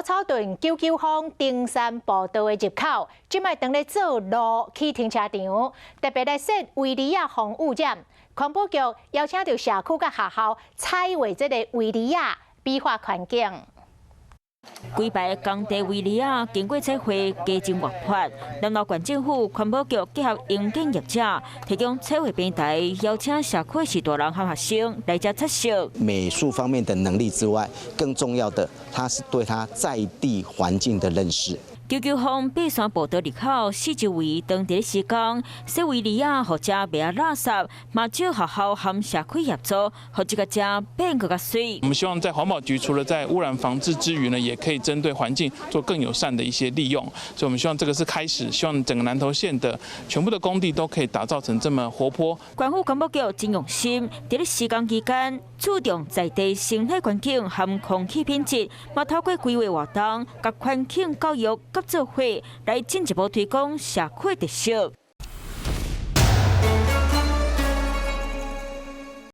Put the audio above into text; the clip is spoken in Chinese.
草屯99峰登山步道的入口，即卖当咧做路去停车场，特别来设维尼亚防污站。环保局邀请到社区甲学校采画这个维尼亚美化环境。 规排工地维尼亚经过测绘，加真活泼。南投县政府环保局结合营建业者，提供测绘平台，邀请社区士大人和学生来这测试。美术方面的能力之外，更重要的，它是对它在地环境的认识。 99峰爬山步道入口四周围当地施工，设维尼亚或者袂垃圾，嘛少学校和社区合作，和这个家变更加水。我们希望在环保局除了在污染防治之余呢，也可以针对环境做更友善的一些利用。所以我们希望这个是开始，希望整个南投县的全部的工地都可以打造成这么活泼。县府环保局真用心，在咧施工期间注重在地生态环境和空气品质，嘛透过规划活动、甲环境教育。 合作会来进一步推广社区特色。